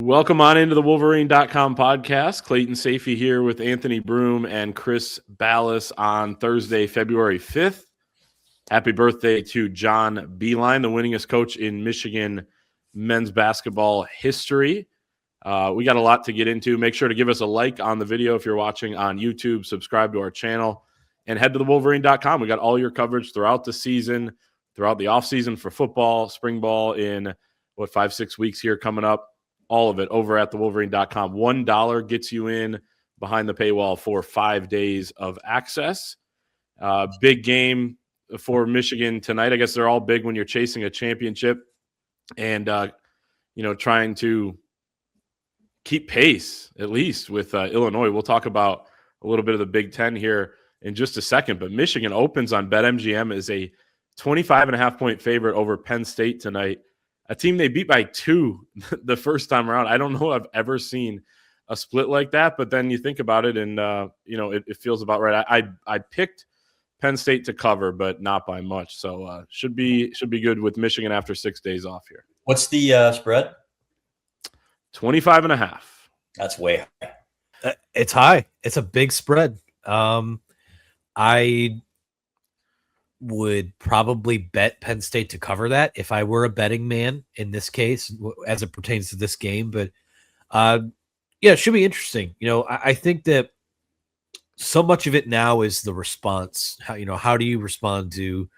Welcome on into the Wolverine.com podcast. Clayton Safey here with Anthony Broom and Chris Ballas on Thursday, February 5th. Happy birthday to John Beilein, the winningest coach in Michigan men's basketball history. We got a lot to get into. Make sure to give us a like on the video if you're watching on YouTube, subscribe to our channel, and head to the Wolverine.com. We got all your coverage throughout the season, throughout the offseason for football, spring ball in, 5-6 weeks here coming up. All of it over at thewolverine.com. $1 gets you in behind the paywall for 5 days of access. Big game for Michigan tonight. I guess they're all big when you're chasing a championship and, trying to keep pace, at least, with Illinois. We'll talk about a little bit of the Big Ten here in just a second. But Michigan opens on BetMGM as a 25.5-point favorite over Penn State tonight. A team they beat by 2 the first time around. I don't know if I've ever seen a split like that, but then you think about it and, it feels about right. I picked Penn State to cover, but not by much. So should be good with Michigan after 6 days off here. What's the spread? 25.5. That's way high. It's high. It's a big spread. I would probably bet Penn State to cover that if I were a betting man in this case, as it pertains to this game. But it should be interesting. I think that so much of it now is the response. How do you respond to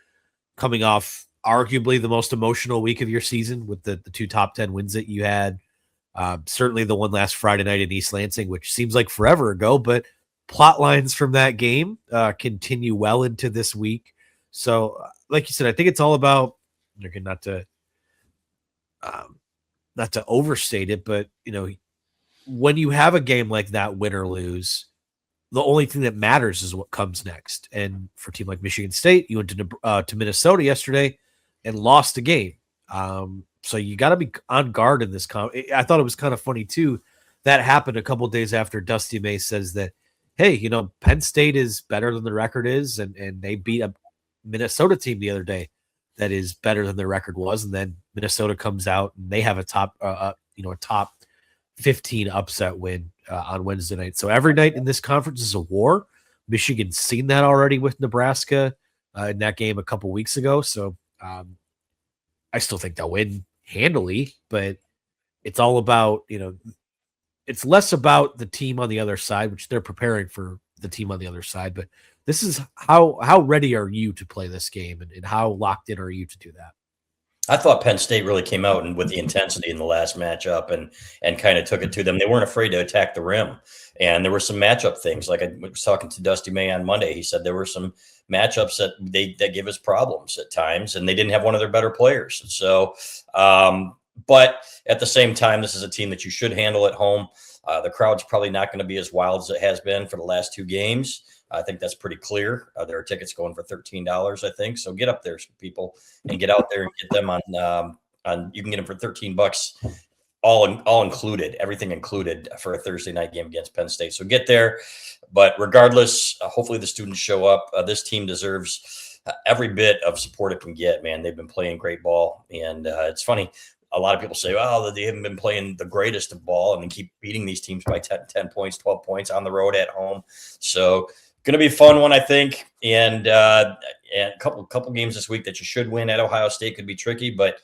coming off arguably the most emotional week of your season with the 2 top 10 wins that you had? Certainly the one last Friday night in East Lansing, which seems like forever ago, but plot lines from that game continue well into this week. So, like you said, I think it's all about, not to overstate it, but when you have a game like that, win or lose, the only thing that matters is what comes next. And for a team like Michigan State, you went to Minnesota yesterday and lost a game. So you got to be on guard in this. I thought it was kind of funny too. That happened a couple of days after Dusty May says that, hey, Penn State is better than the record is, and they beat a Minnesota team the other day that is better than their record was, and then Minnesota comes out and they have a top 15 upset win on Wednesday night. So every night in this conference is a war. Michigan's seen that already with Nebraska in that game a couple weeks ago. So I still think they'll win handily, but it's all about it's less about the team on the other side, which they're preparing for the team on the other side, but this is how ready are you to play this game, and how locked in are you to do that? I thought Penn State really came out and with the intensity in the last matchup and kind of took it to them. They weren't afraid to attack the rim. And there were some matchup things. Like I was talking to Dusty May on Monday. He said there were some matchups that give us problems at times, and they didn't have one of their better players. So, but at the same time, this is a team that you should handle at home. The crowd's probably not going to be as wild as it has been for the last 2 games. I think that's pretty clear. There are tickets going for $13, I think. So get up there, people, and get out there and get them on. You can get them for $13, all included, everything included for a Thursday night game against Penn State. So get there. But regardless, hopefully the students show up. This team deserves every bit of support it can get. Man, they've been playing great ball, and it's funny. A lot of people say, well, they haven't been playing the greatest of ball, and they keep beating these teams by 10 points, 12 points on the road at home. So going to be a fun one, I think. And a couple games this week that you should win at Ohio State could be tricky, but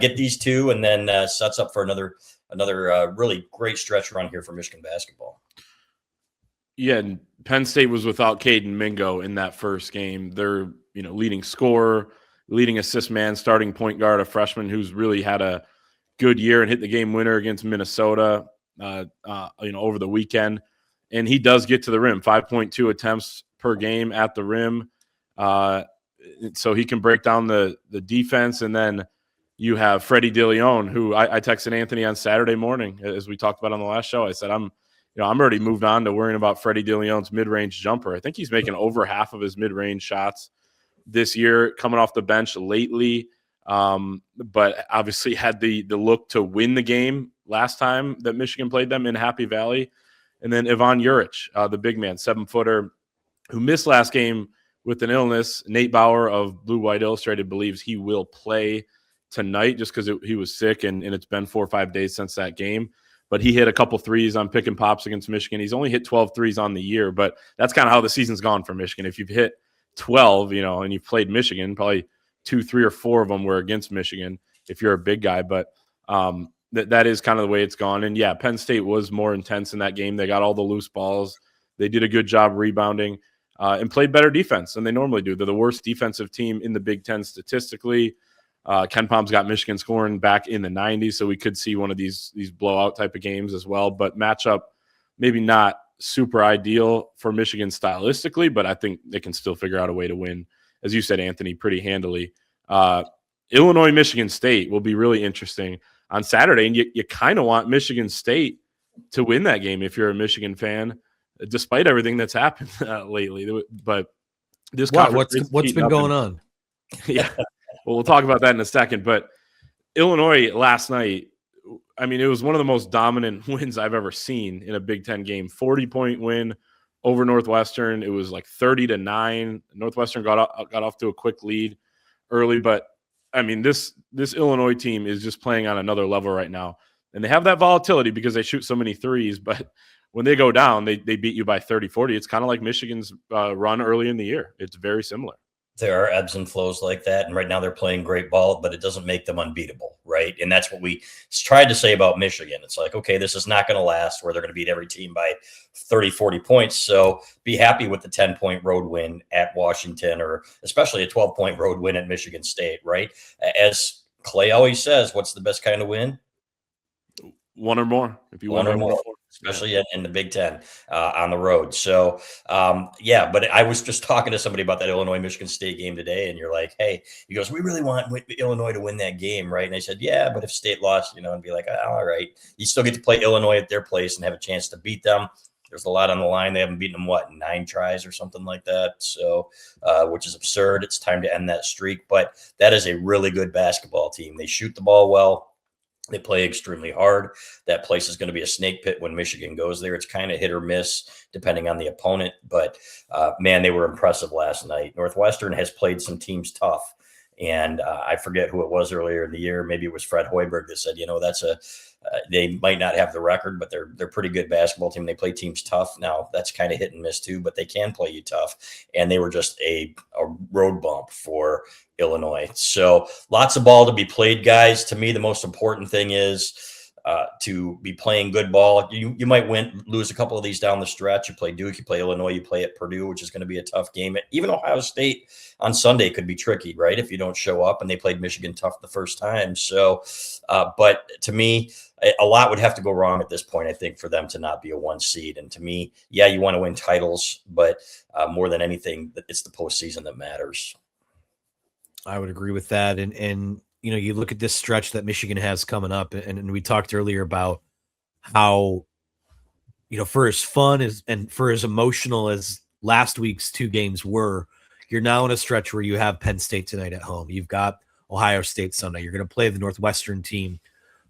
get these 2 and then sets up for another really great stretch run here for Michigan basketball. Yeah, and Penn State was without Caden Mingo in that first game. Their leading scorer, leading assist man, starting point guard, a freshman who's really had a good year and hit the game winner against Minnesota over the weekend. And he does get to the rim, 5.2 attempts per game at the rim. So he can break down the defense. And then you have Freddie DeLeon, who I texted Anthony on Saturday morning, as we talked about on the last show. I said, I'm already moved on to worrying about Freddie DeLeon's mid-range jumper. I think he's making over half of his mid-range shots this year, coming off the bench lately. But obviously had the look to win the game last time that Michigan played them in Happy Valley. And then Ivan Juric, the big man, 7-footer, who missed last game with an illness. Nate Bauer of Blue White Illustrated believes he will play tonight just because he was sick, and it's been 4 or 5 days since that game. but he hit a couple threes on pick and pops against Michigan. He's only hit 12 threes on the year, but that's kind of how the season's gone for Michigan. If you've hit 12, and you've played Michigan, probably 2, 3, or 4 of them were against Michigan if you're a big guy. But that is kind of the way it's gone. And yeah, Penn State was more intense in that game. They got all the loose balls. They did a good job rebounding and played better defense than they normally do. They're the worst defensive team in the Big Ten statistically. Ken Palm's got Michigan scoring back in the 90s, so we could see one of these blowout type of games as well. But matchup, maybe not super ideal for Michigan stylistically, but I think they can still figure out a way to win, as you said, Anthony, pretty handily. Illinois, Michigan State will be really interesting on Saturday, and you kind of want Michigan State to win that game if you're a Michigan fan, despite everything that's happened lately. But this what's been going on? Yeah. Well, we'll talk about that in a second. But Illinois last night, I mean, it was one of the most dominant wins I've ever seen in a Big Ten game. 40-point win over Northwestern. It was like 30-9. Northwestern got off to a quick lead early. But, I mean, this Illinois team is just playing on another level right now. And they have that volatility because they shoot so many threes. But when they go down, they beat you by 30, 40. It's kind of like Michigan's run early in the year. It's very similar. There are ebbs and flows like that. And right now they're playing great ball, but it doesn't make them unbeatable, right? And that's what we tried to say about Michigan. It's like, okay, this is not going to last where they're going to beat every team by 30, 40 points. So be happy with the 10-point road win at Washington, or especially a 12-point road win at Michigan State, right? As Clay always says, what's the best kind of win? One or more. If you one or more, especially in the Big Ten on the road. So, but I was just talking to somebody about that Illinois-Michigan State game today, and you're like, hey, he goes, we really want Illinois to win that game, right? And I said, yeah, but if State lost, and be like, oh, all right. You still get to play Illinois at their place and have a chance to beat them. There's a lot on the line. They haven't beaten them, 9 tries or something like that. So, which is absurd. It's time to end that streak. But that is a really good basketball team. They shoot the ball well. They play extremely hard. That place is going to be a snake pit when Michigan goes there. It's kind of hit or miss depending on the opponent. But, man, they were impressive last night. Northwestern has played some teams tough. And I forget who it was earlier in the year. Maybe it was Fred Hoiberg that said, that's they might not have the record, but they're pretty good basketball team. They play teams tough. Now, that's kind of hit and miss too, but they can play you tough. And they were just a road bump for Illinois. So lots of ball to be played, guys. To me, the most important thing is to be playing good ball. You might lose a couple of these down the stretch. You play Duke, you play Illinois, you play at Purdue, which is going to be a tough game. Even Ohio State on Sunday could be tricky, right? If you don't show up, and they played Michigan tough the first time. So, but to me, a lot would have to go wrong at this point, I think, for them to not be a 1 seed. And to me, yeah, you want to win titles, but more than anything, it's the postseason that matters. I would agree with that. And you look at this stretch that Michigan has coming up, and we talked earlier about how, for as fun and for as emotional as last week's 2 games were, you're now in a stretch where you have Penn State tonight at home. You've got Ohio State Sunday. You're going to play the Northwestern team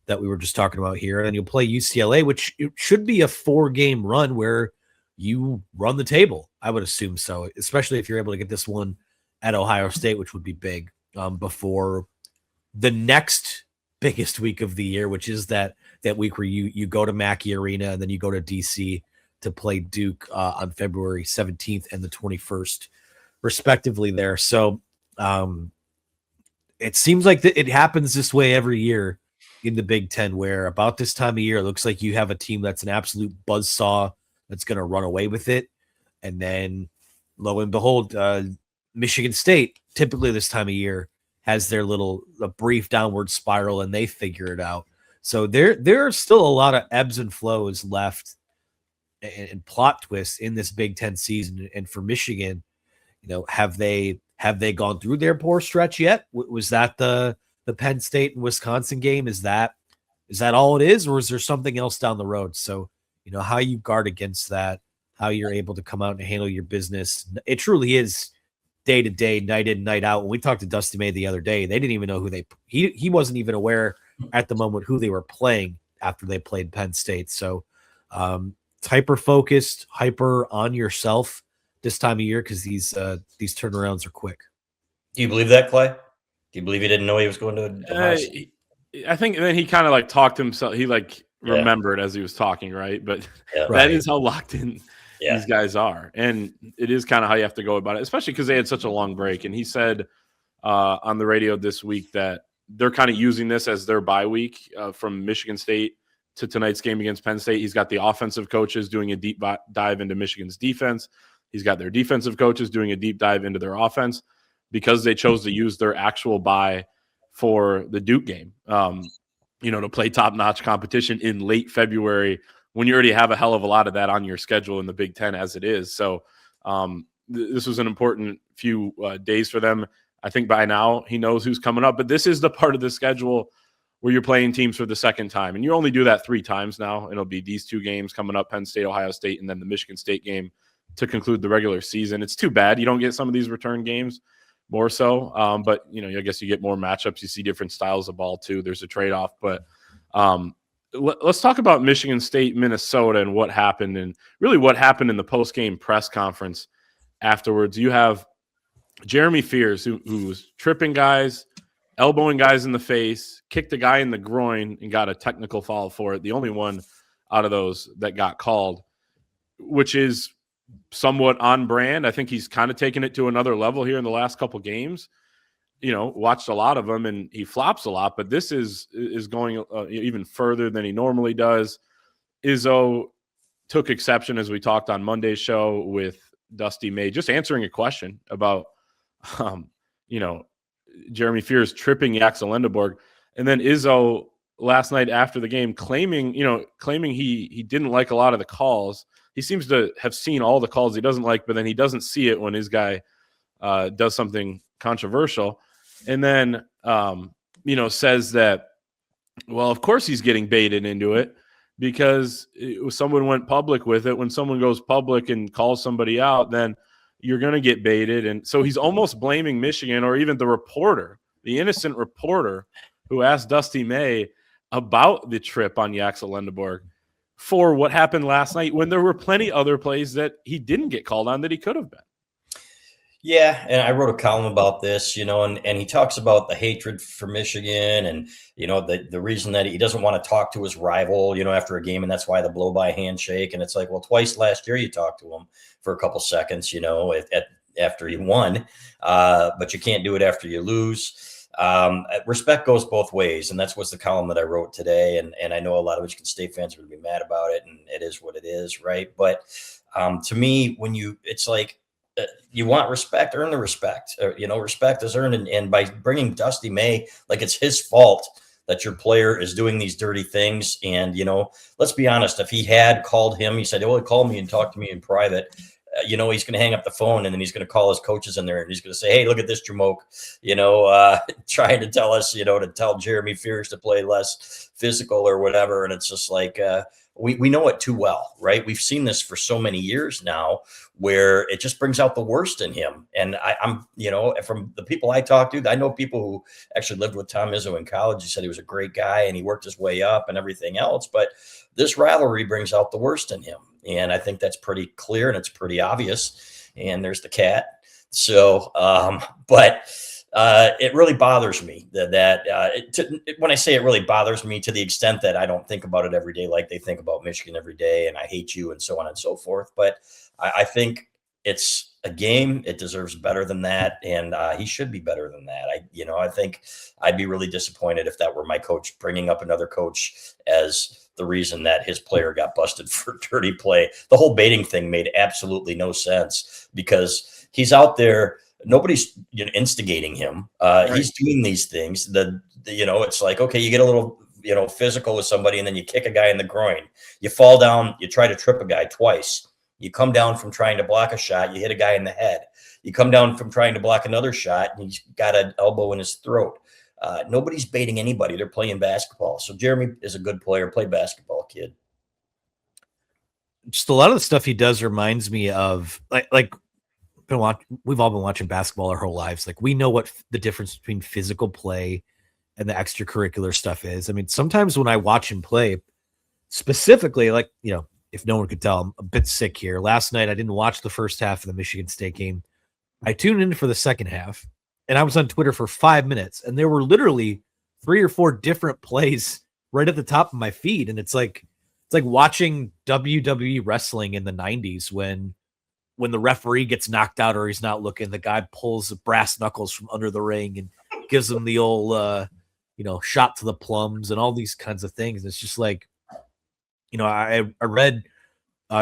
that we were just talking about here, and you'll play UCLA, which it should be a 4-game run where you run the table. I would assume so, especially if you're able to get this one at Ohio State, which would be big before the next biggest week of the year, which is that week where you go to Mackey Arena and then you go to DC to play Duke on February 17th and the 21st, respectively there. So it seems like it happens this way every year in the Big Ten, where about this time of year, it looks like you have a team that's an absolute buzzsaw that's going to run away with it. And then lo and behold, Michigan State, typically this time of year, has their a brief downward spiral, and they figure it out. So there are still a lot of ebbs and flows left and plot twists in this Big Ten season. And for Michigan, have they gone through their poor stretch yet? Was that the Penn State and Wisconsin game? Is that all it is, or is there something else down the road? So, how you guard against that, how you're able to come out and handle your business. It truly is day to day, night in, night out. When we talked to Dusty May the other day, they didn't even know who he wasn't even aware at the moment who they were playing after they played Penn State. So it's hyper focused, hyper on yourself this time of year, because these turnarounds are quick. Do you believe that, Clay? Do you believe he didn't know he was going to I think then he kind of talked himself. He remembered as he was talking, right? But that Right. is how locked in these guys are. And it is kind of how you have to go about it, especially because they had such a long break. And he said on the radio this week that they're kind of using this as their bye week from Michigan State to tonight's game against Penn State. He's got the offensive coaches doing a deep dive into Michigan's defense. He's got their defensive coaches doing a deep dive into their offense because they chose to use their actual bye for the Duke game, to play top-notch competition in late February when you already have a hell of a lot of that on your schedule in the Big Ten as it is. So this was an important few days for them. I think by now he knows who's coming up, but this is the part of the schedule where you're playing teams for the second time. And you only do that 3 times now. It'll be these 2 games coming up, Penn State, Ohio State, and then the Michigan State game to conclude the regular season. It's too bad you don't get some of these return games more so. But, I guess you get more matchups. You see different styles of ball too. There's a trade-off. But let's talk about Michigan State, Minnesota, and what happened, and really what happened in the post-game press conference afterwards. You have Jeremy Fears, who was tripping guys, elbowing guys in the face, kicked a guy in the groin, and got a technical foul for it. The only one out of those that got called, which is somewhat on brand. I think he's kind of taken it to another level here in the last couple games. Watched a lot of them, and he flops a lot, but this is going even further than he normally does. Izzo took exception, as we talked on Monday's show, with Dusty May just answering a question about, Jeremy Fears tripping Yaxel Lindeborg. And then Izzo last night after the game claiming he didn't like a lot of the calls. He seems to have seen all the calls he doesn't like, but then he doesn't see it when his guy does something controversial. And then, says that, well, of course he's getting baited into it because someone went public with it. When someone goes public and calls somebody out, then you're going to get baited. And so he's almost blaming Michigan, or even the reporter, the innocent reporter who asked Dusty May about the trip on Yaxel Lindeborg, for what happened last night when there were plenty other plays that he didn't get called on that he could have been. Yeah, and I wrote a column about this, and he talks about the hatred for Michigan and, the reason that he doesn't want to talk to his rival, after a game, and that's why the blow-by handshake. And it's like, well, twice last year you talked to him for a couple seconds, after he won, but you can't do it after you lose. Respect goes both ways, and that's what's the column that I wrote today. And I know a lot of Michigan State fans are going to be mad about it, and it is what it is, right? But to me, it's like, you want respect, earn the respect. Respect is earned. And by bringing Dusty May, like it's his fault that your player is doing these dirty things. And, let's be honest, if he had called him, he said, well, call me and talk to me in private. He's going to hang up the phone, and then he's going to call his coaches in there, and he's going to say, hey, look at this Jamoke, trying to tell us, to tell Jeremy Fears to play less physical or whatever. And it's just like, we know it too well, right? We've seen this for so many years now, where it just brings out the worst in him. And I'm, from the people I talk to, I know people who actually lived with Tom Izzo in college. He said he was a great guy and he worked his way up and everything else. But this rivalry brings out the worst in him. And I think that's pretty clear and it's pretty obvious. And there's the cat. So, it really bothers me when I say it really bothers me, to the extent that I don't think about it every day like they think about Michigan every day, and I hate you and so on and so forth. But I think it's a game. It deserves better than that, and he should be better than that. I think I'd be really disappointed if that were my coach bringing up another coach as the reason that his player got busted for dirty play. The whole baiting thing made absolutely no sense, because he's out there. Nobody's instigating him. Right. He's doing these things. It's like, okay, you get a little, physical with somebody, and then you kick a guy in the groin. You fall down. You try to trip a guy twice. You come down from trying to block a shot. You hit a guy in the head. You come down from trying to block another shot, and he's got an elbow in his throat. Nobody's baiting anybody. They're playing basketball. So Jeremy is a good player. Play basketball, kid. Just a lot of the stuff he does reminds me of like. We've all been watching basketball our whole lives. Like, we know what the difference between physical play and the extracurricular stuff is. I mean, sometimes when I watch him play, specifically, if no one could tell, I'm a bit sick here. Last night, I didn't watch the first half of the Michigan State game. I tuned in for the second half, and I was on Twitter for 5 minutes, and there were literally 3 or 4 different plays right at the top of my feed. And it's like watching WWE wrestling in the 90s when the referee gets knocked out or he's not looking, the guy pulls the brass knuckles from under the ring and gives him the old, shot to the plums and all these kinds of things. It's just like, I read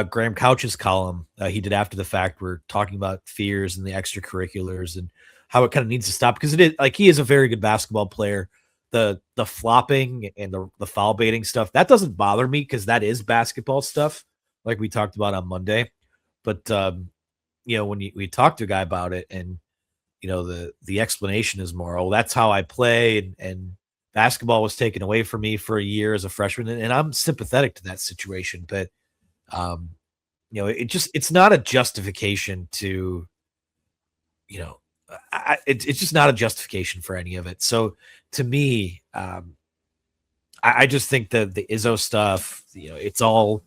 Graham Couch's column he did after the fact. We're talking about fears and the extracurriculars and how it kind of needs to stop, because it is like, he is a very good basketball player. The flopping and the foul baiting stuff, that doesn't bother me because that is basketball stuff, like we talked about on Monday. But when we talk to a guy about it, and the explanation is more, oh, that's how I play, and basketball was taken away from me for a year as a freshman, and I'm sympathetic to that situation. But it's not a justification to, it's just not a justification for any of it. So to me, I just think that the Izzo stuff, it's all,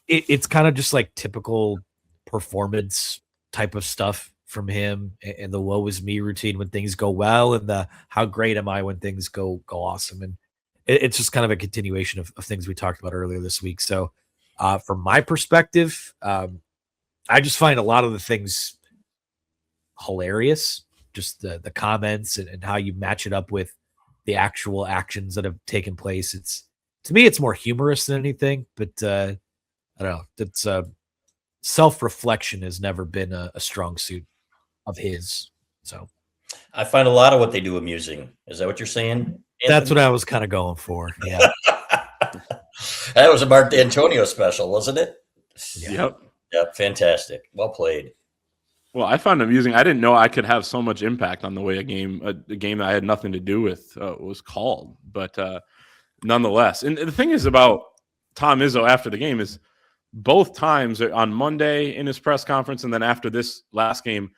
it's kind of just like typical performance type of stuff from him, and the woe is me routine when things go well, and the how great am I when things go awesome. And it's just kind of a continuation of things we talked about earlier this week. So from my perspective, I just find a lot of the things hilarious, just the comments and how you match it up with the actual actions that have taken place. To me, it's more humorous than anything, but I don't know. That's self-reflection has never been a strong suit of his. So I find a lot of what they do amusing. Is that what you're saying, Anthony? That's what I was kind of going for. Yeah. That was a Mark D'Antonio special, wasn't it? Yeah. Yep. Fantastic. Well played. Well, I found it amusing. I didn't know I could have so much impact on the way a game that I had nothing to do with was called. But nonetheless, and the thing is about Tom Izzo after the game is both times on Monday in his press conference and then after this last game,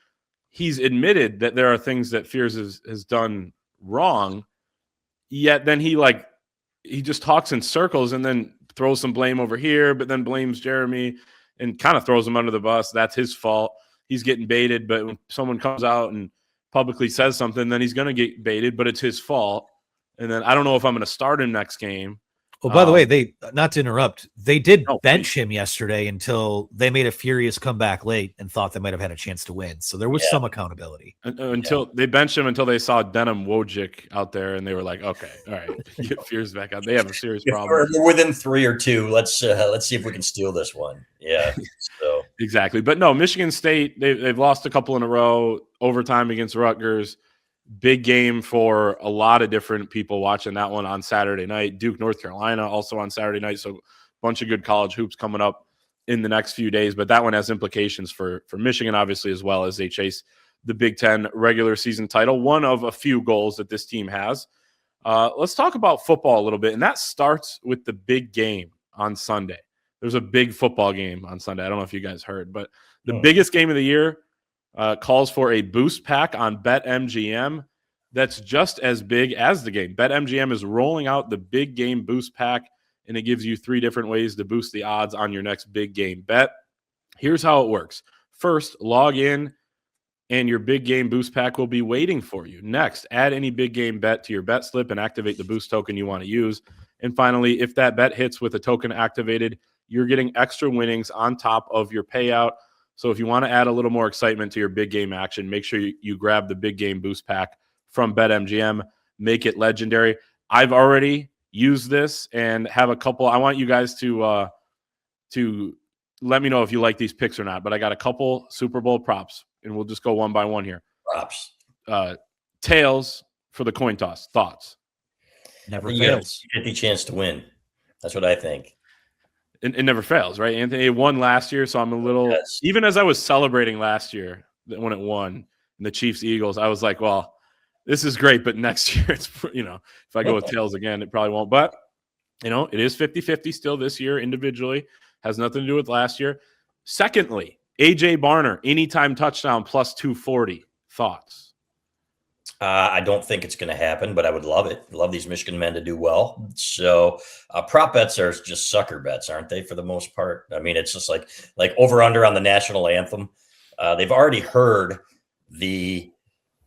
he's admitted that there are things that Fears has done wrong. Yet then he just talks in circles and then throws some blame over here, but then blames Jeremy and kind of throws him under the bus. That's his fault. He's getting baited, but when someone comes out and publicly says something, then he's going to get baited, but it's his fault. And then I don't know if I'm going to start him next game. Oh, by the way, not to interrupt, they did bench him yesterday until they made a furious comeback late and thought they might have had a chance to win. So there was some accountability. Until they benched him until they saw Denim Wojcik out there, and they were like, okay, all right, get Fears back out. They have a serious problem. We're within 3 or 2. Let's see if we can steal this one. Yeah. So exactly. But no, Michigan State, they've lost a couple in a row, overtime against Rutgers. Big game for a lot of different people watching that one on Saturday night. Duke, North Carolina, also on Saturday night. So a bunch of good college hoops coming up in the next few days. But that one has implications for Michigan, obviously, as well, as they chase the Big Ten regular season title, one of a few goals that this team has. Let's talk about football a little bit. And that starts with the big game on Sunday. There's a big football game on Sunday. I don't know if you guys heard, but the biggest game of the year calls for a boost pack on BetMGM that's just as big as the game. BetMGM is rolling out the big game boost pack, and it gives you 3 different ways to boost the odds on your next big game bet. Here's how it works. First, log in, and your big game boost pack will be waiting for you. Next, add any big game bet to your bet slip and activate the boost token you want to use. And finally, if that bet hits with a token activated, you're getting extra winnings on top of your payout. So if you want to add a little more excitement to your big game action, make sure you grab the big game boost pack from BetMGM. Make it legendary. I've already used this and have a couple. I want you guys to let me know if you like these picks or not. But I got a couple Super Bowl props, and we'll just go one by one here. Props. Tails for the coin toss. Thoughts? Never You got fails. a 50 chance to win. That's what I think. It never fails, right? Anthony, it won last year, so I'm a little even as I was celebrating last year when it won and the Chiefs Eagles, I was like, well, this is great, but next year it's if I go with tails again, it probably won't. But it is 50-50 still this year individually. Has nothing to do with last year. Secondly, AJ Barner, anytime touchdown plus 240. Thoughts? I don't think it's going to happen, but I would love it. Love these Michigan men to do well. So prop bets are just sucker bets, aren't they, for the most part? I mean, it's just like over under on the national anthem. They've already heard the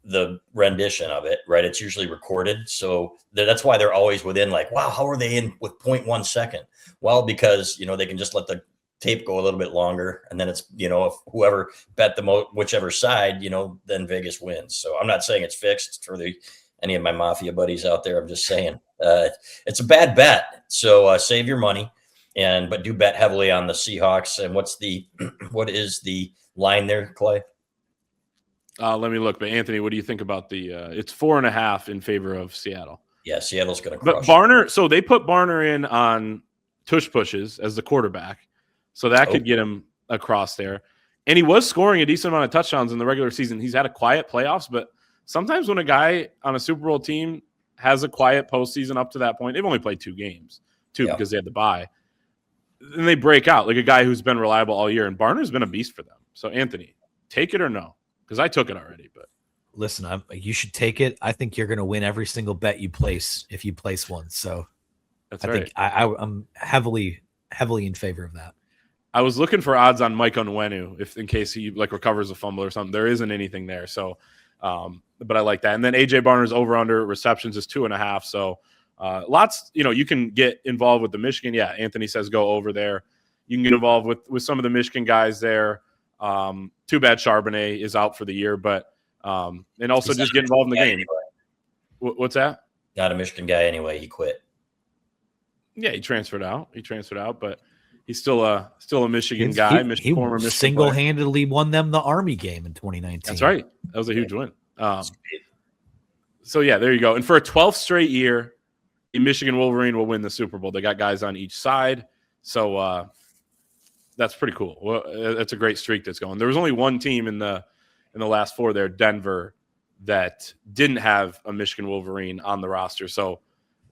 the rendition of it, right? It's usually recorded. So that's why they're always within like, wow, how are they in with 0.1 second? Well, because, they can just let the tape go a little bit longer. And then it's, if whoever bet the most, whichever side, then Vegas wins. So I'm not saying it's fixed for any of my mafia buddies out there. I'm just saying it's a bad bet. So save your money but do bet heavily on the Seahawks. And what is the line there, Clay? Let me look. But Anthony, what do you think about it's 4.5 in favor of Seattle? Yeah, Seattle's going to crush. But Barner, so they put Barner in on tush pushes as the quarterback. So that could get him across there. And he was scoring a decent amount of touchdowns in the regular season. He's had a quiet playoffs, but sometimes when a guy on a Super Bowl team has a quiet postseason up to that point, they've only played 2 games, because they had the bye. Then they break out, like a guy who's been reliable all year. And Barner's been a beast for them. So, Anthony, take it or no? Because I took it already, but listen, you should take it. I think you're going to win every single bet you place if you place one. So that's I think I'm heavily in favor of that. I was looking for odds on Mike Onwenu in case he recovers a fumble or something. There isn't anything there. So, but I like that. And then AJ Barner's over under receptions is 2.5. So lots, you can get involved with the Michigan. Yeah, Anthony says go over there. You can get involved with some of the Michigan guys there. Too bad Charbonnet is out for the year, but and also just get involved in the game. Anyway. What's that? Not a Michigan guy anyway. He quit. Yeah, he transferred out, but he's still a Michigan guy. He former Michigan single-handedly won them the Army game in 2019. That's right. That was a huge win. So yeah, there you go. And for a 12th straight year, the Michigan Wolverine will win the Super Bowl. They got guys on each side, so that's pretty cool. Well, that's a great streak that's going. There was only one team in the last 4 there, Denver, that didn't have a Michigan Wolverine on the roster. So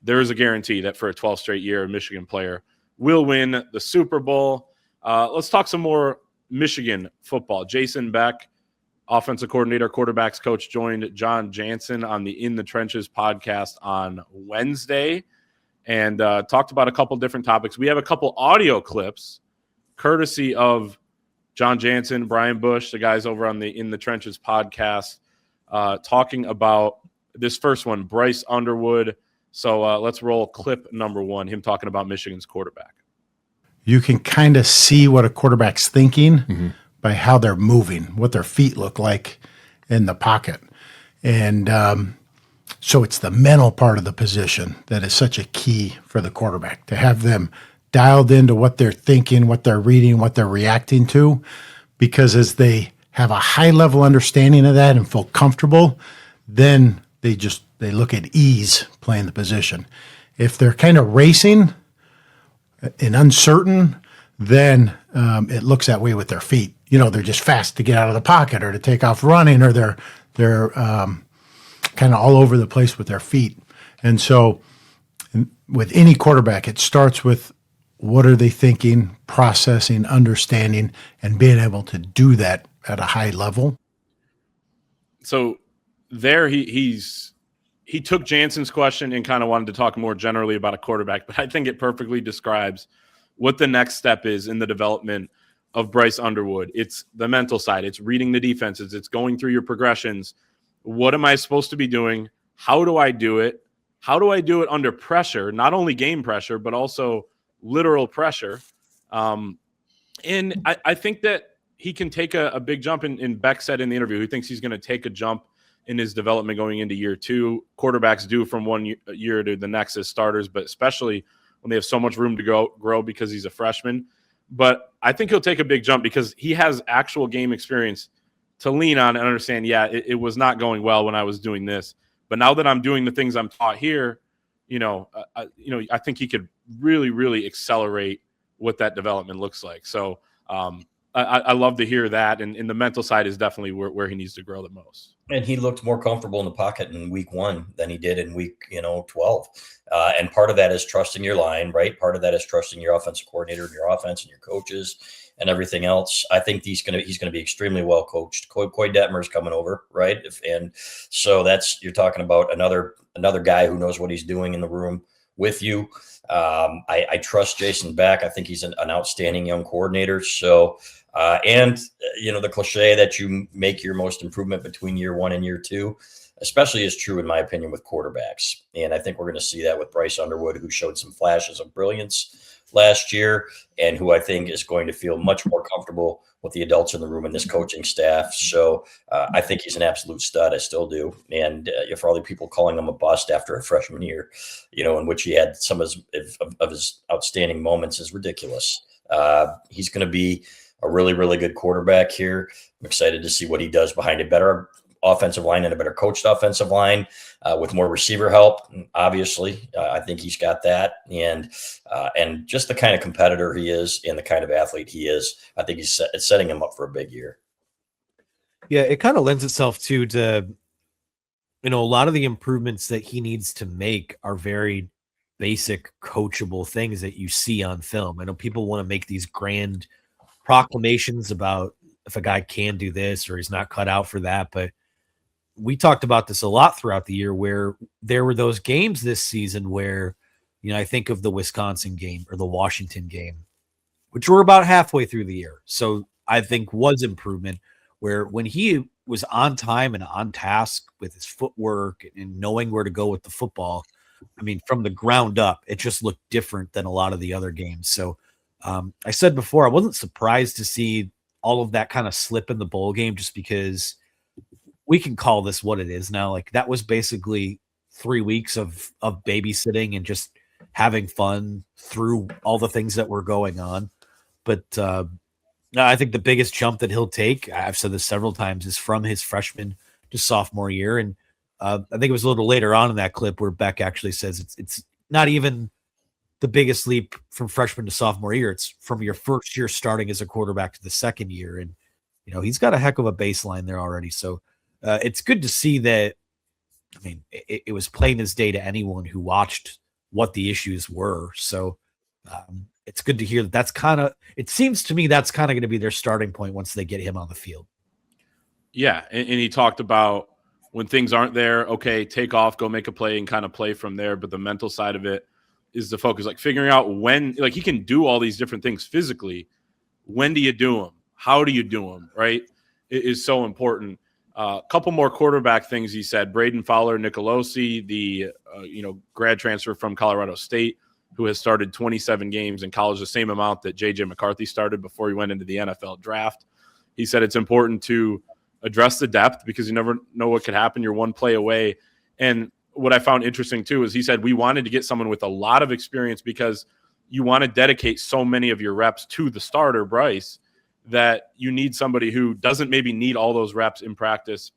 there is a guarantee that for a 12th straight year, a Michigan player will win the Super Bowl. Let's talk some more Michigan football. Jason Beck, offensive coordinator, quarterbacks coach, joined John Jansen on the In the Trenches podcast on Wednesday and talked about a couple different topics. We have a couple audio clips courtesy of John Jansen, Brian Bush, the guys over on the In the Trenches podcast, talking about this first one, Bryce Underwood. So let's roll clip number 1, him talking about Michigan's quarterback. You can kind of see what a quarterback's thinking by how they're moving, what their feet look like in the pocket. And so it's the mental part of the position that is such a key for the quarterback, to have them dialed into what they're thinking, what they're reading, what they're reacting to, because as they have a high level understanding of that and feel comfortable, then they look at ease playing the position. If they're kind of racing and uncertain, then it looks that way with their feet. They're just fast to get out of the pocket or to take off running, or they're kind of all over the place with their feet. And so with any quarterback, it starts with what are they thinking, processing, understanding, and being able to do that at a high level. So there he took Jansen's question and kind of wanted to talk more generally about a quarterback, but I think it perfectly describes what the next step is in the development of Bryce Underwood. It's the mental side. It's reading the defenses. It's going through your progressions. What am I supposed to be doing? How do I do it? How do I do it under pressure? Not only game pressure, but also literal pressure. And I think that he can take a big jump. And Beck said in the interview, he thinks he's going to take a jump in his development going into year 2. Quarterbacks do from one year to the next as starters, but especially when they have so much room to grow because he's a freshman. But I think he'll take a big jump because he has actual game experience to lean on and understand, it was not going well when I was doing this. But now that I'm doing the things I'm taught here, I think he could really, really accelerate what that development looks like. So I love to hear that. And the mental side is definitely where he needs to grow the most. And he looked more comfortable in the pocket in week 1 than he did in week 12. And part of that is trusting your line, right? Part of that is trusting your offensive coordinator and your offense and your coaches and everything else. I think he's going to be extremely well coached. Coy Detmer's coming over, right? And so you're talking about another guy who knows what he's doing in the room with you. I trust Jason Beck. I think he's an outstanding young coordinator. So And the cliche that you make your most improvement between year 1 and year 2, especially is true, in my opinion, with quarterbacks. And I think we're going to see that with Bryce Underwood, who showed some flashes of brilliance last year, and who I think is going to feel much more comfortable with the adults in the room and this coaching staff. So I think he's an absolute stud. I still do. And for all the people calling him a bust after a freshman year, in which he had some of his outstanding moments, is ridiculous. He's going to be a really, really good quarterback here. I'm excited to see what he does behind a better offensive line and a better coached offensive line with more receiver help. Obviously, I think he's got that. And just the kind of competitor he is and the kind of athlete he is, I think it's setting him up for a big year. Yeah, it kind of lends itself to a lot of the improvements that he needs to make are very basic coachable things that you see on film. I know people want to make these grand proclamations about if a guy can do this or he's not cut out for that, but we talked about this a lot throughout the year, where there were those games this season where, I think of the Wisconsin game or the Washington game, which were about halfway through the year. So I think was improvement, where when he was on time and on task with his footwork and knowing where to go with the football, I mean, from the ground up, it just looked different than a lot of the other games. So I said before, I wasn't surprised to see all of that kind of slip in the bowl game, just because we can call this what it is now. Like, that was basically 3 weeks of babysitting and just having fun through all the things that were going on. But I think the biggest jump that he'll take, I've said this several times, is from his freshman to sophomore year. And I think it was a little later on in that clip where Beck actually says it's not even the biggest leap from freshman to sophomore year. It's from your first year starting as a quarterback to the second year. And, he's got a heck of a baseline there already. So it's good to see that. I mean, it was plain as day to anyone who watched what the issues were. So it's good to hear that it seems to me that's kind of going to be their starting point once they get him on the field. Yeah. And he talked about when things aren't there, okay, take off, go make a play and kind of play from there. But the mental side of it is the focus, like figuring out when, like, he can do all these different things physically. When do you do them? How do you do them? Right. It is so important. A couple more quarterback things he said. Braden Fowler Nicolosi, the grad transfer from Colorado State, who has started 27 games in college, the same amount that J.J. McCarthy started before he went into the NFL draft. He said it's important to address the depth because you never know what could happen. You're one play away. And what I found interesting, too, is he said we wanted to get someone with a lot of experience because you want to dedicate so many of your reps to the starter, Bryce, that you need somebody who doesn't maybe need all those reps in practice,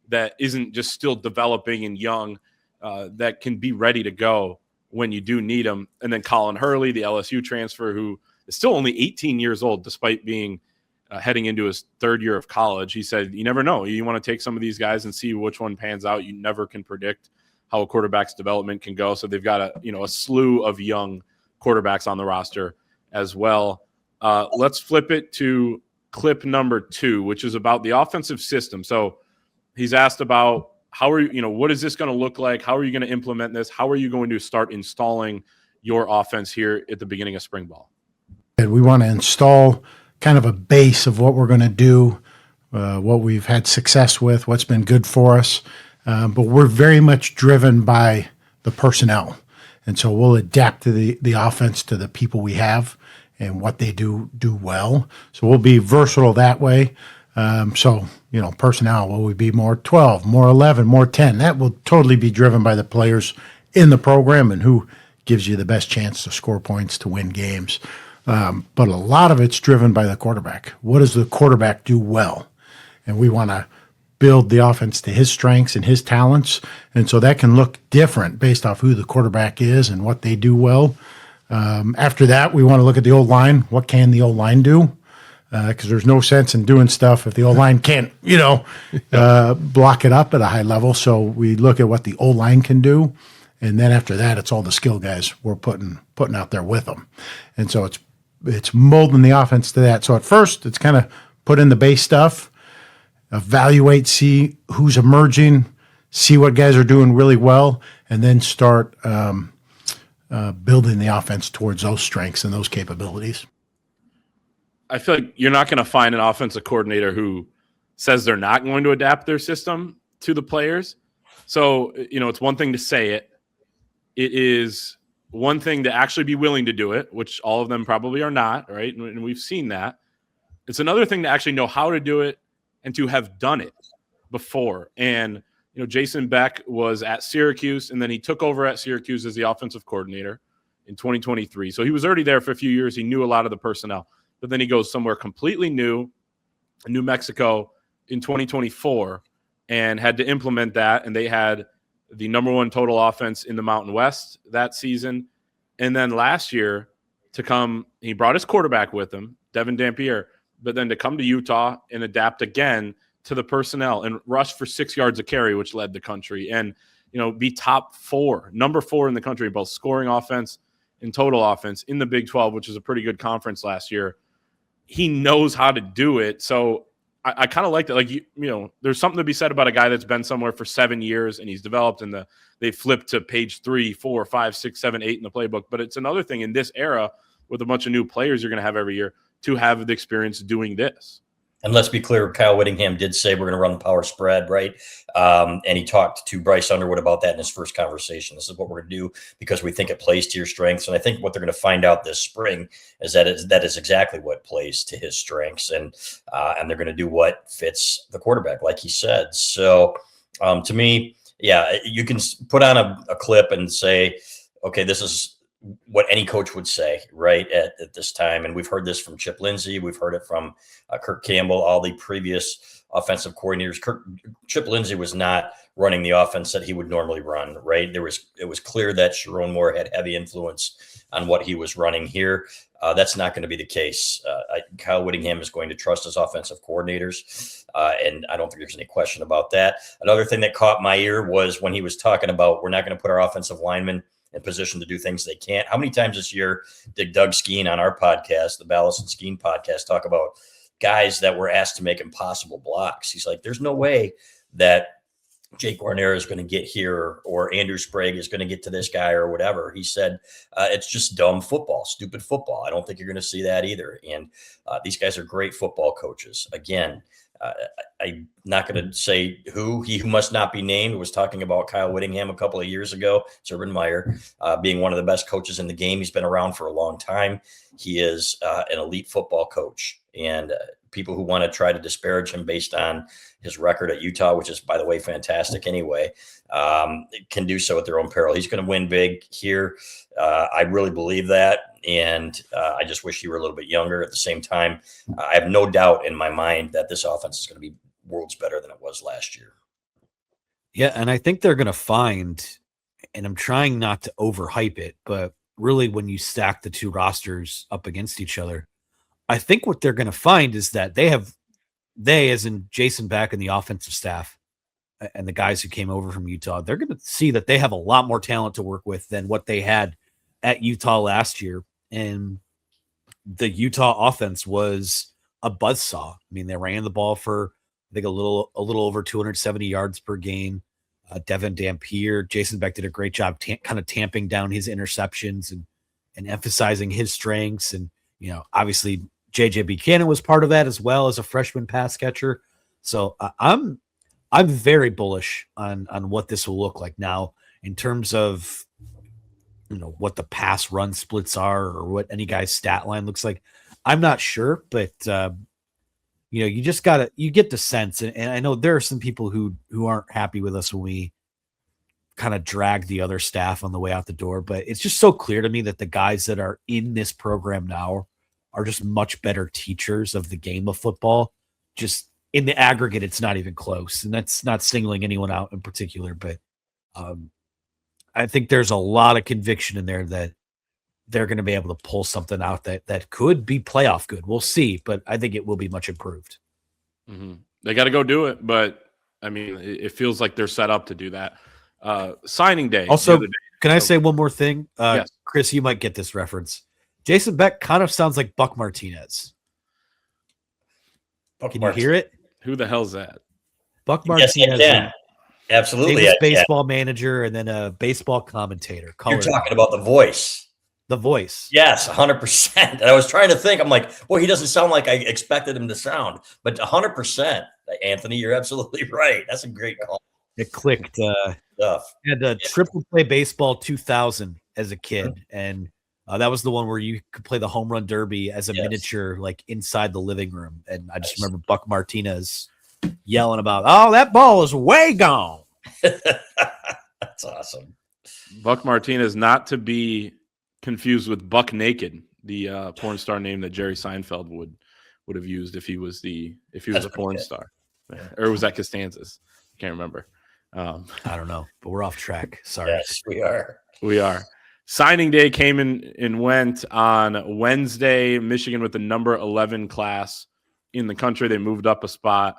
that isn't just still developing and young, that can be ready to go when you do need them. And then Colin Hurley, the LSU transfer, who is still only 18 years old, despite being heading into his third year of college. He said, you never know. You want to take some of these guys and see which one pans out. You never can predict how a quarterback's development can go. So they've got a slew of young quarterbacks on the roster as well. Let's flip it to clip number 2, which is about the offensive system. So he's asked about what is this going to look like? How are you going to implement this? How are you going to start installing your offense here at the beginning of spring ball? We want to install kind of a base of what we're going to do, what we've had success with, what's been good for us. But we're very much driven by the personnel. And so we'll adapt to the offense to the people we have and what they do well. So we'll be versatile that way. Personnel, will we be more 12, more 11, more 10? That will totally be driven by the players in the program and who gives you the best chance to score points to win games. But a lot of it's driven by the quarterback. What does the quarterback do well? And we want to build the offense to his strengths and his talents. And so that can look different based off who the quarterback is and what they do well. After that, we want to look at the O-line. What can the O-line do? Because there's no sense in doing stuff if the O-line can't, block it up at a high level. So we look at what the O-line can do. And then after that, it's all the skill guys we're putting out there with them. And so it's molding the offense to that. So at first, it's kind of put in the base stuff, evaluate, see who's emerging, see what guys are doing really well, and then start building the offense towards those strengths and those capabilities. I feel like you're not going to find an offensive coordinator who says they're not going to adapt their system to the players. So, it's one thing to say it. It is one thing to actually be willing to do it, which all of them probably are not, right? And we've seen that. It's another thing to actually know how to do it and to have done it before. And, Jason Beck was at Syracuse, and then he took over at Syracuse as the offensive coordinator in 2023. So he was already there for a few years. He knew a lot of the personnel. But then he goes somewhere completely new, New Mexico, in 2024, and had to implement that. And they had the number one total offense in the Mountain West that season. And then last year he brought his quarterback with him, Devin Dampier, but then to come to Utah and adapt again to the personnel and rush for 6 yards a carry, which led the country, and, be number 4 in the country, both scoring offense and total offense in the Big 12, which is a pretty good conference last year. He knows how to do it. So I kind of like that. Like, there's something to be said about a guy that's been somewhere for 7 years and he's developed, and they flipped to page 3, 4, 5, 6, 7, 8 in the playbook. But it's another thing in this era with a bunch of new players you're going to have every year to have the experience doing this. And let's be clear, Kyle Whittingham did say we're going to run the power spread, right? And he talked to Bryce Underwood about that in his first conversation. This is what we're going to do because we think it plays to your strengths. And I think what they're going to find out this spring is that is exactly what plays to his strengths. And they're going to do what fits the quarterback, like he said. So to me, yeah, you can put on a clip and say, okay, this is what any coach would say, right, at this time. And we've heard this from Chip Lindsey. We've heard it from Kirk Campbell, all the previous offensive coordinators. Chip Lindsey was not running the offense that he would normally run, right? It was clear that Sharon Moore had heavy influence on what he was running here. That's not going to be the case. Kyle Whittingham is going to trust his offensive coordinators, and I don't think there's any question about that. Another thing that caught my ear was when he was talking about we're not going to put our offensive linemen in position to do things they can't. How many times this year did Doug Skeen on our podcast, the Ballas and Skeen podcast, talk about guys that were asked to make impossible blocks? He's like, there's no way that Jake Guarnera is going to get here or Andrew Sprague is going to get to this guy or whatever. He said, it's just dumb football, stupid football. I don't think you're going to see that either. And these guys are great football coaches. Again, I'm not going to say he who must not be named was talking about Kyle Whittingham a couple of years ago. It's Urban Meyer being one of the best coaches in the game. He's been around for a long time. He is an elite football coach, and people who want to try to disparage him based on his record at Utah, which is, by the way, fantastic anyway, can do so at their own peril. He's going to win big here. I really believe that. And I just wish he were a little bit younger. At the same time, I have no doubt in my mind that this offense is going to be worlds better than it was last year. Yeah, and I think they're going to find, and I'm trying not to overhype it, but really when you stack the two rosters up against each other, I think what they're going to find is that they, as in Jason Beck and the offensive staff and the guys who came over from Utah, they're going to see that they have a lot more talent to work with than what they had at Utah last year. And the Utah offense was a buzzsaw. I mean, they ran the ball for, I think, a little over 270 yards per game. Devin Dampier, Jason Beck did a great job kind of tamping down his interceptions and emphasizing his strengths. And, obviously JJ Buchanan was part of that as well as a freshman pass catcher. So I'm very bullish on what this will look like now in terms of, what the pass run splits are or what any guy's stat line looks like. I'm not sure, but you just you get the sense. And I know there are some people who aren't happy with us when we kind of drag the other staff on the way out the door, but it's just so clear to me that the guys that are in this program now are just much better teachers of the game of football. Just in the aggregate, it's not even close. And that's not singling anyone out in particular, but I think there's a lot of conviction in there that they're going to be able to pull something out that could be playoff good. We'll see, but I think it will be much improved. Mm-hmm. They got to go do it, but I mean, it feels like they're set up to do that. Signing day. Also, can I say one more thing? Yes. Chris, you might get this reference. Jason Beck kind of sounds like Buck Martinez. Can you hear it? Who the hell's that? Buck Martinez. Yes, I can. Absolutely. Baseball manager and then a baseball commentator. You're talking about the voice. the voice. Yes, 100%. And I was trying to think. I'm like, boy, he doesn't sound like I expected him to sound. But 100%, Anthony, you're absolutely right. That's a great call. It clicked. Stuff. I had a Triple Play Baseball 2000 as a kid, and that was the one where you could play the home run derby as a miniature, like inside the living room. And I just remember Buck Martinez yelling about, "Oh, that ball is way gone." That's awesome. Buck Martinez, not to be confused with Buck Naked, the porn star name that Jerry Seinfeld would have used if he was a porn star, or was that Costanza's? I can't remember. I don't know, but we're off track. Sorry. Yes, we are. We are. Signing day came in and went on Wednesday. Michigan with the number 11 class in the country. They moved up a spot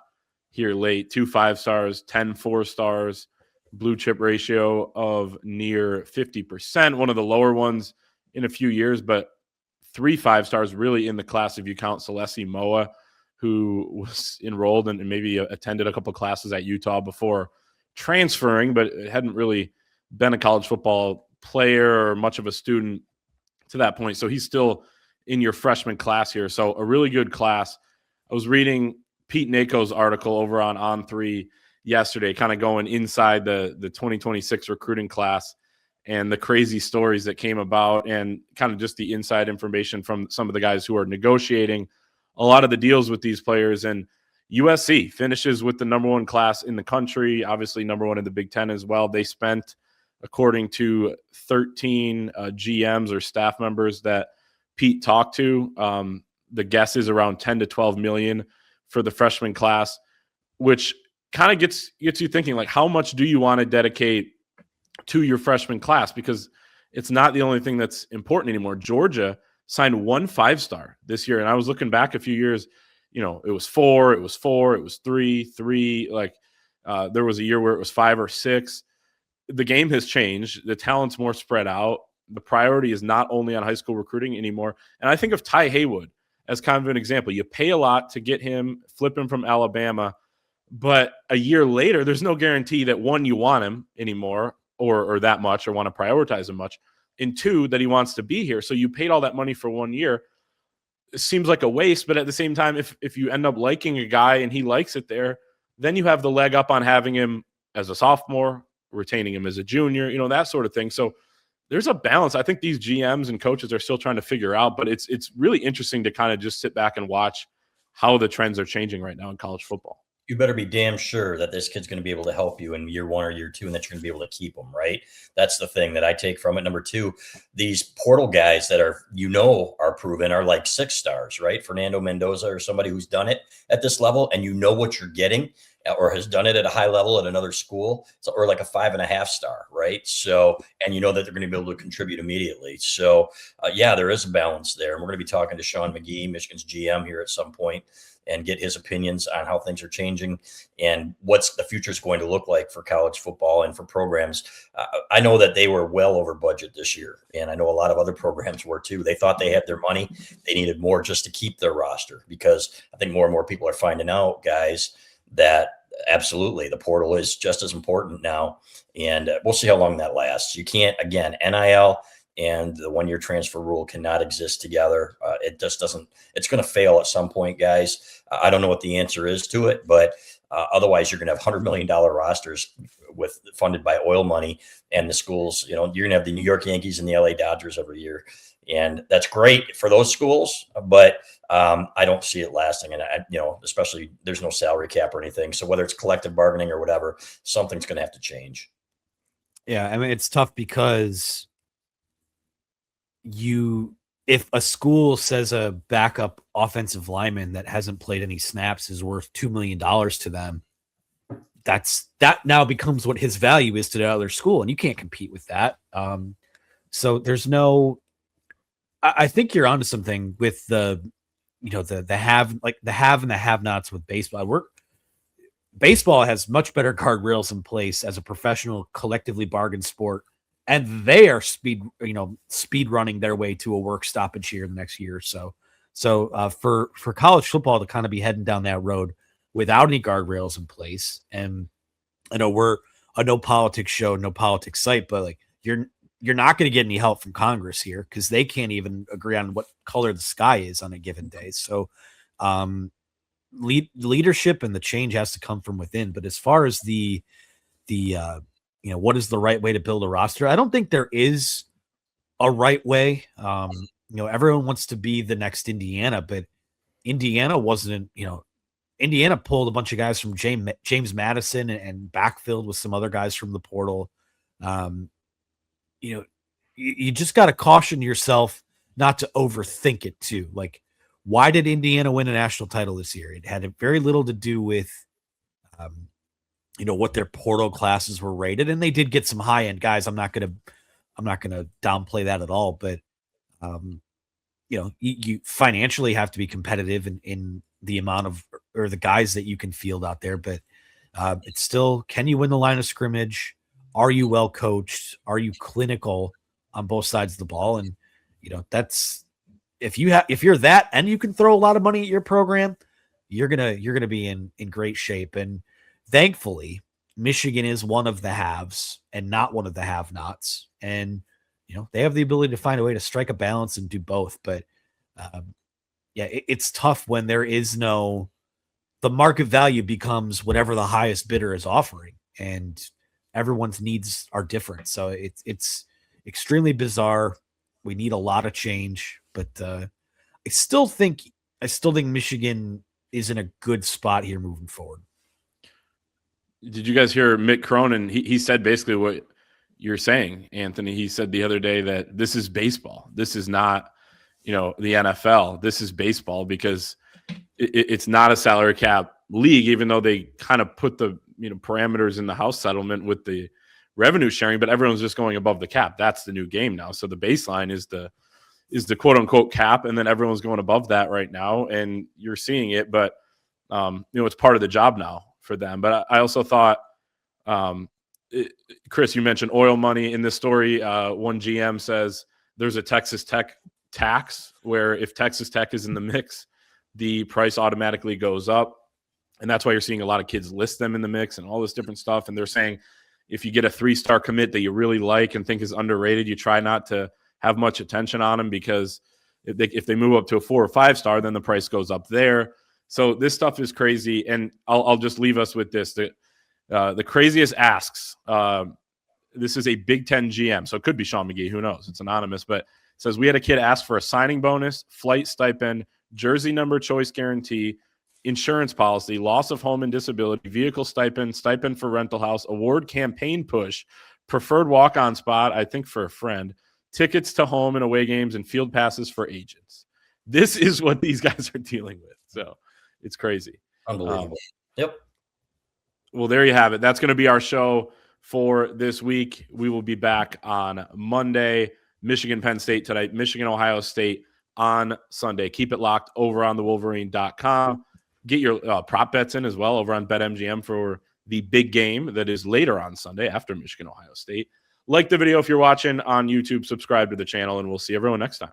here late. 2 5-stars, 10 4-stars, blue chip ratio of near 50%. One of the lower ones in a few years, but 3 5-stars really in the class if you count Celeste Moa, who was enrolled and maybe attended a couple classes at Utah before transferring, but it hadn't really been a college football player or much of a student to that point. So he's still in your freshman class here. So a really good class. I was reading Pete Nakos' article over on On3 yesterday, kind of going inside the 2026 recruiting class and the crazy stories that came about and kind of just the inside information from some of the guys who are negotiating a lot of the deals with these players. And USC finishes with the number 1 class in the country, obviously number 1 in the Big Ten as well. They spent, according to 13 GMs or staff members that Pete talked to, the guess is around 10 to 12 million for the freshman class, which kind of gets you thinking, like, how much do you want to dedicate to your freshman class? Because it's not the only thing that's important anymore. Georgia signed 1 5-star this year, and I was looking back a few years. You know, it was 4, it was 4, it was 3. Like there was a year where it was 5 or 6. The game has changed. The talent's more spread out. The priority is not only on high school recruiting anymore. And I think of Ty Haywood as kind of an example. You pay a lot to get him, flip him from Alabama, but a year later, there's no guarantee that 1, you want him anymore or that much or want to prioritize him much, and 2, that he wants to be here. So you paid all that money for 1 year. It seems like a waste, but at the same time, if you end up liking a guy and he likes it there, then you have the leg up on having him as a sophomore, retaining him as a junior, you know, that sort of thing. So there's a balance. I think these GMs and coaches are still trying to figure out, but it's really interesting to kind of just sit back and watch how the trends are changing right now in college football. You better be damn sure that this kid's going to be able to help you in year 1 or year 2 and that you're going to be able to keep them, right? That's the thing that I take from it. Number 2, these portal guys that are, are proven are like 6-stars, right? Fernando Mendoza or somebody who's done it at this level and you know what you're getting or has done it at a high level at another school, or like a 5.5-star, right? So, and you know that they're going to be able to contribute immediately. So, there is a balance there. And we're going to be talking to Sean McGee, Michigan's GM, here at some point, and get his opinions on how things are changing and what's the future is going to look like for college football and for programs. I know that they were well over budget this year, and I know a lot of other programs were too. They thought they had their money. They needed more just to keep their roster, because I think more and more people are finding out, guys, that absolutely the portal is just as important now. And we'll see how long that lasts. You can't, again, NIL and the 1-year transfer rule cannot exist together. It just doesn't. It's going to fail at some point, guys. I don't know what the answer is to it, but otherwise you're going to have $100 million rosters funded by oil money, and the schools, you're going to have the New York Yankees and the LA Dodgers every year. And that's great for those schools, but I don't see it lasting. And especially there's no salary cap or anything. So whether it's collective bargaining or whatever, something's going to have to change. Yeah. I mean, it's tough because if a school says a backup offensive lineman that hasn't played any snaps is worth $2 million to them, that now becomes what his value is to the other school, and you can't compete with that. So there's no. I think you're onto something with the have and the have-nots with baseball. Baseball has much better guardrails in place as a professional, collectively bargained sport, and they are speed running their way to a work stoppage here in the next year or so. So for college football to kind of be heading down that road without any guardrails in place, and I know we're a no politics show, no politics site, but you're not going to get any help from Congress here because they can't even agree on what color the sky is on a given day. So leadership and the change has to come from within. But as far as the what is the right way to build a roster? I don't think there is a right way. Everyone wants to be the next Indiana, but Indiana wasn't, Indiana pulled a bunch of guys from James Madison and backfilled with some other guys from the portal. You just got to caution yourself not to overthink it too. Like, why did Indiana win a national title this year? It had very little to do with, what their portal classes were rated, and they did get some high end guys. I'm not gonna downplay that at all, but you financially have to be competitive in the amount of or the guys that you can field out there. But it's still, can you win the line of scrimmage? Are you well coached? Are you clinical on both sides of the ball? And that's if you're that and you can throw a lot of money at your program, you're gonna be in great shape. And thankfully, Michigan is one of the haves and not one of the have-nots. And they have the ability to find a way to strike a balance and do both. But it's tough when there is the market value becomes whatever the highest bidder is offering, and everyone's needs are different. So it's extremely bizarre. We need a lot of change, but I still think Michigan is in a good spot here moving forward. Did you guys hear Mick Cronin? He said basically what you're saying, Anthony. He said the other day that this is baseball. This is not, the NFL. This is baseball because it's not a salary cap league, even though they kind of put the parameters in the House settlement with the revenue sharing, but everyone's just going above the cap. That's the new game now. So the baseline is the quote unquote cap, and then everyone's going above that right now, and you're seeing it. But it's part of the job now for them. But I also thought, Chris, you mentioned oil money in this story. One GM says there's a Texas Tech tax where if Texas Tech is in the mix, the price automatically goes up. And that's why you're seeing a lot of kids list them in the mix and all this different stuff. And they're saying if you get a 3-star commit that you really like and think is underrated, you try not to have much attention on them, because if they move up to a 4 or 5-star, then the price goes up there. So this stuff is crazy. And I'll just leave us with this. The craziest asks, this is a Big Ten GM, so it could be Sean McGee. Who knows? It's anonymous, but it says we had a kid ask for a signing bonus, flight stipend, jersey number choice guarantee, insurance policy, loss of home and disability, vehicle stipend, stipend for rental house, award campaign push, preferred walk-on spot, I think for a friend, tickets to home and away games, and field passes for agents. This is what these guys are dealing with. So it's crazy. Unbelievable. Yep. Well, there you have it. That's going to be our show for this week. We will be back on Monday. Michigan, Penn State tonight. Michigan, Ohio State on Sunday. Keep it locked over on thewolverine.com. Get your prop bets in as well over on BetMGM for the big game that is later on Sunday after Michigan, Ohio State. Like the video if you're watching on YouTube. Subscribe to the channel, and we'll see everyone next time.